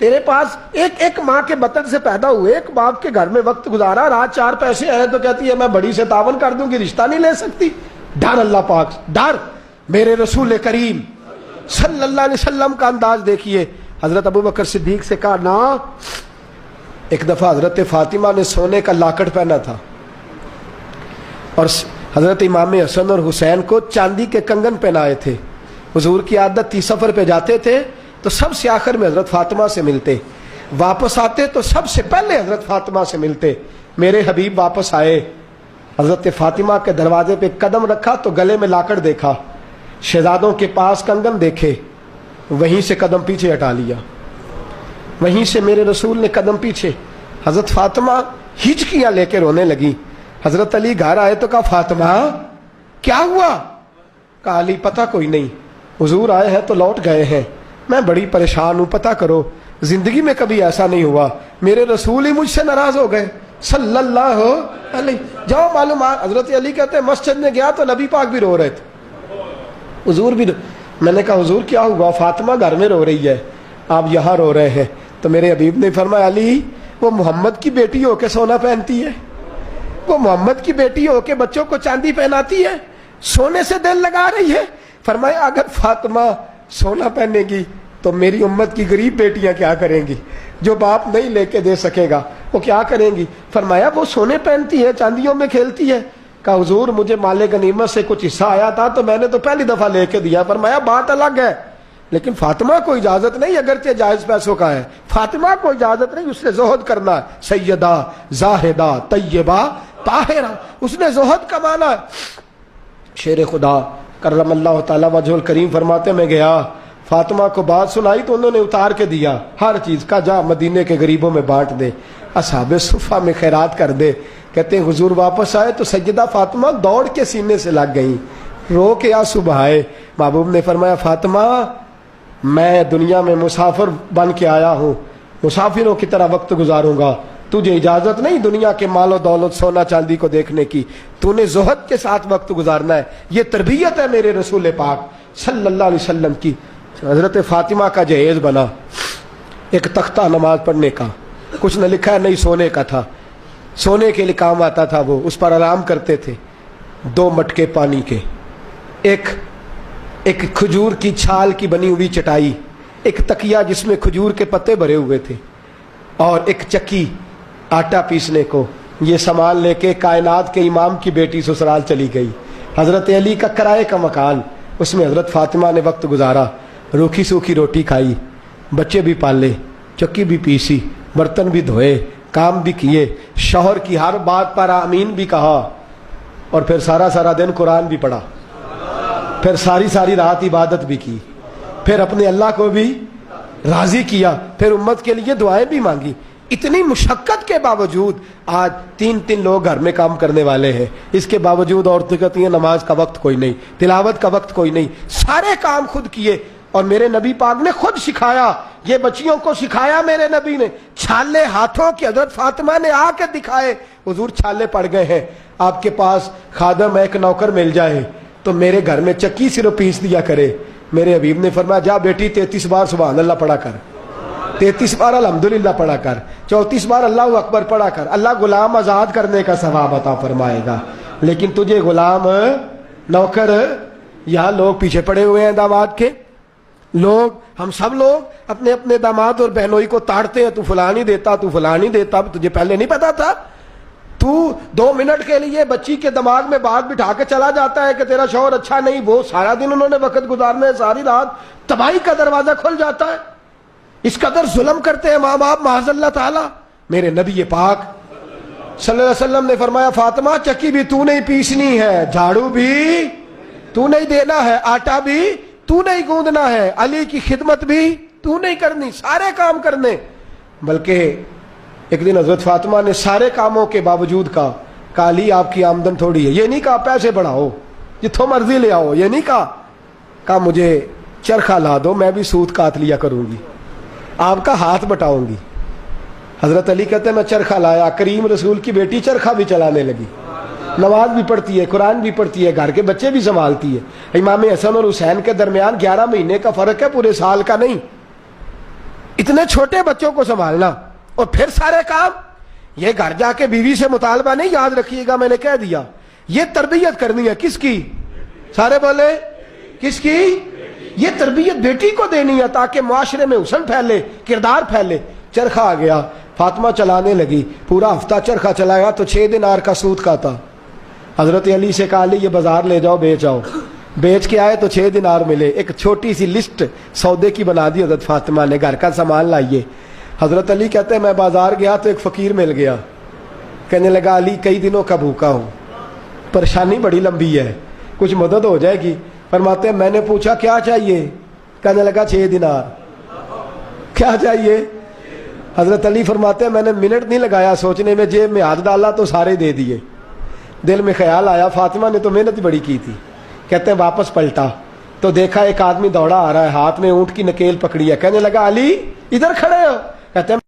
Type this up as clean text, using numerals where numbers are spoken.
تیرے پاس ایک ماں کے بطن سے پیدا ہوئے، ایک باپ کے گھر میں وقت گزارا، رات 4 پیسے آئے تو کہتی ہے میں بڑی سے تعاون کر دوں گی، رشتہ نہیں لے سکتی۔ ڈر اللہ پاک، ڈر۔ میرے رسول کریم صلی اللہ علیہ وسلم کا انداز دیکھیے۔ حضرت ابو بکر صدیق سے کہا نا، ایک دفعہ حضرت فاطمہ نے سونے کا لاکٹ پہنا تھا اور حضرت امام حسن اور حسین کو چاندی کے کنگن پہنائے تھے۔ حضور کی عادت تھی سفر پہ جاتے تھے تو سب سے آخر میں حضرت فاطمہ سے ملتے، واپس آتے تو سب سے پہلے حضرت فاطمہ سے ملتے۔ میرے حبیب واپس آئے، حضرت فاطمہ کے دروازے پہ قدم رکھا تو گلے میں لاکٹ دیکھا، شہزادوں کے پاس کنگن دیکھے، وہیں سے قدم پیچھے ہٹا لیا، وہیں سے میرے رسول نے قدم پیچھے۔ حضرت فاطمہ ہچکیاں لے کے رونے لگی۔ حضرت علی گھر آئے تو کہا فاطمہ کیا ہوا؟ کہا علی پتہ کوئی نہیں، حضور آئے ہیں تو لوٹ گئے ہیں، میں بڑی پریشان ہوں، پتہ کرو، زندگی میں کبھی ایسا نہیں ہوا، میرے رسول ہی مجھ سے ناراض ہو گئے صلی اللہ علیہ۔ جاؤ معلوم۔ حضرت علی کہتے ہیں مسجد میں گیا تو نبی پاک بھی رو رہے تھے، حضور بھی میں نے کہا حضور کیا ہوا؟ فاطمہ گھر میں رو رہی ہے، آپ یہاں رو رہے ہیں۔ تو میرے حبیب نے فرمایا علی وہ محمد کی بیٹی ہو کے سونا پہنتی ہے، وہ محمد کی بیٹی ہو کے بچوں کو چاندی پہناتی ہے، سونے سے دل لگا رہی ہے۔ فرمایا اگر فاطمہ سونا پہنے گی تو میری امت کی غریب بیٹیاں کیا کریں گی؟ جو باپ نہیں لے کے دے سکے گا وہ کیا کریں گی؟ فرمایا وہ سونے پہنتی ہے، چاندیوں میں کھیلتی ہے۔ کہا حضور مجھے مال غنیمت سے کچھ حصہ آیا تھا تو میں نے تو پہلی دفعہ لے کے دیا۔ فرمایا بات الگ ہے، لیکن فاطمہ کو اجازت نہیں، اگرچہ جائز پیسوں کا ہے، فاطمہ کو اجازت نہیں، اس نے زہد کرنا ہے، سیدہ زاہدہ طیبہ طاہرہ، اس نے زہد کمانا ہے۔ شیر خدا کرم اللہ تعالیٰ وجہ الکریم فرماتے میں گیا، فاطمہ کو بات سنائی تو انہوں نے اتار کے دیا ہر چیز کا، جا مدینے کے غریبوں میں بانٹ دے، اصحاب صفہ میں خیرات کر دے۔ کہتے ہیں حضور واپس آئے تو سیدہ فاطمہ دوڑ کے سینے سے لگ گئی، رو کے آنسو بہائے۔ محبوب نے فرمایا فاطمہ میں دنیا میں مسافر بن کے آیا ہوں، مسافروں کی طرح وقت گزاروں گا، تجھے اجازت نہیں دنیا کے مال و دولت سونا چاندی کو دیکھنے کی، تو نے زہد کے ساتھ وقت گزارنا ہے۔ یہ تربیت ہے میرے رسول پاک صلی اللہ علیہ وسلم کی۔ حضرت فاطمہ کا جہیز بنا ایک تختہ نماز پڑھنے کا، کچھ نہ لکھا ہے نہیں، سونے کا تھا، سونے کے لیے کام آتا تھا، وہ اس پر آرام کرتے تھے۔ 2 مٹکے پانی کے، ایک کھجور کی چھال کی بنی ہوئی چٹائی، ایک تکیہ جس میں کھجور کے پتے بھرے ہوئے تھے، اور ایک چکی آٹا پیسنے کو۔ یہ سامان لے کے کائنات کے امام کی بیٹی سسرال چلی گئی۔ حضرت علی کا کرائے کا مکان، اس میں حضرت فاطمہ نے وقت گزارا، روکھی سوکھی روٹی کھائی، بچے بھی پالے، چکی بھی پیسی، برتن بھی دھوئے، کام بھی کیے، شوہر کی ہر بات پر آمین بھی کہا، اور پھر سارا دن قرآن بھی پڑھا، پھر ساری رات عبادت بھی کی، پھر اپنے اللہ کو بھی راضی کیا، پھر امت کے لیے دعائیں بھی مانگی۔ اتنی مشقت کے باوجود آج 3 لوگ گھر میں کام کرنے والے ہیں، اس کے باوجود عورتیں کہتی ہیں نماز کا وقت کوئی نہیں، تلاوت کا وقت کوئی نہیں، سارے کام خود کیے۔ اور میرے نبی پاک نے خود سکھایا، یہ بچیوں کو سکھایا میرے نبی نے، چھالے ہاتھوں کی حضرت فاطمہ نے آ کے دکھائے۔ حضور چھالے پڑ گئے ہیں، آپ کے پاس خادم ایک نوکر مل جائے تو میرے گھر میں چکی صرف پیس دیا کرے۔ میرے حبیب نے فرمایا جا بیٹی 33 بار سبحان اللہ پڑھا کر، 33 بار الحمدللہ پڑھا کر، 34 بار اللہ اکبر پڑھا کر، اللہ غلام آزاد کرنے کا ثواب عطا فرمائے گا۔ لیکن تجھے غلام نوکر، یہاں لوگ پیچھے پڑے ہوئے ہیں داماد کے، ہم سب لوگ اپنے اپنے داماد اور بہنوئی کو تاڑتے ہیں، تو فلاں نہیں دیتا، تو فلاں نہیں دیتا، تجھے پہلے نہیں پتا تھا؟ تو 2 منٹ کے لیے بچی کے دماغ میں بات بٹھا کے چلا جاتا ہے کہ تیرا شوہر اچھا نہیں، وہ سارا دن انہوں نے وقت گزارنا ہے، ساری رات تباہی کا دروازہ کھل جاتا ہے۔ اس قدر ظلم کرتے ہیں ماں باپ معاذ اللہ تعالی۔ میرے نبی پاک صلی اللہ علیہ وسلم نے فرمایا فاطمہ چکی بھی تو نہیں پیسنی ہے، جھاڑو بھی تو نہیں دینا ہے، آٹا بھی تو نہیں گوندنا ہے، علی کی خدمت بھی تو نہیں کرنی، سارے کام کرنے۔ بلکہ ایک دن حضرت فاطمہ نے سارے کاموں کے باوجود کہا علی آپ کی آمدن تھوڑی ہے، یہ نہیں کہا پیسے بڑھاؤ جتھوں مرضی لے آؤ، یہ نہیں کہا مجھے چرخہ لا دو میں بھی سوت کاٹ لیا کروں گی، آپ کا ہاتھ بٹاؤں گی۔ حضرت علی کہتے ہیں میں چرخہ لایا، کریم رسول کی بیٹی چرخہ بھی چلانے لگی، نماز بھی پڑھتی ہے، قرآن بھی پڑھتی ہے، گھر کے بچے بھی سنبھالتی ہے۔ امام حسن اور حسین کے درمیان 11 مہینے کا فرق ہے، پورے سال کا نہیں۔ اتنے چھوٹے بچوں کو سنبھالنا اور پھر سارے کام. یہ گھر جا کے بیوی سے مطالبہ نہیں, یاد رکھیے گا میں نے کہہ دیا, یہ تربیت کرنی ہے کس کی؟ سارے بولے کس کی؟ یہ تربیت بیٹی کو دینی ہے تاکہ معاشرے میں حسن پھیلے, کردار پھیلے. چرخہ آ گیا, فاطمہ چلانے لگی, پورا ہفتہ چرخہ چلایا تو 6 دینار کا سود کھاتا. حضرت علی سے کہا, علی یہ بازار لے جاؤ بیچ آؤ. بیچ کے آئے تو 6 دینار ملے. ایک چھوٹی سی لسٹ سودے کی بنا دی حضرت فاطمہ نے, گھر کا سامان لائیے. حضرت علی کہتے ہیں میں بازار گیا تو ایک فقیر مل گیا, کہنے لگا علی کئی دنوں کا بھوکا ہوں, پریشانی بڑی لمبی ہے, کچھ مدد ہو جائے گی؟ فرماتے ہیں میں نے پوچھا کیا چاہیے؟ کہنے لگا 6 دینار. کیا چاہیے؟ حضرت علی فرماتے ہیں میں نے منٹ نہیں لگایا سوچنے میں, جیب میں ہاتھ ڈالا تو سارے دے دیے. دل میں خیال آیا فاطمہ نے تو محنت بڑی کی تھی. کہتے ہیں واپس پلٹا تو دیکھا ایک آدمی دوڑا آ رہا ہے, ہاتھ میں اونٹ کی نکیل پکڑی ہے. کہنے لگا علی ادھر کھڑے ہو؟ کہتے ہیں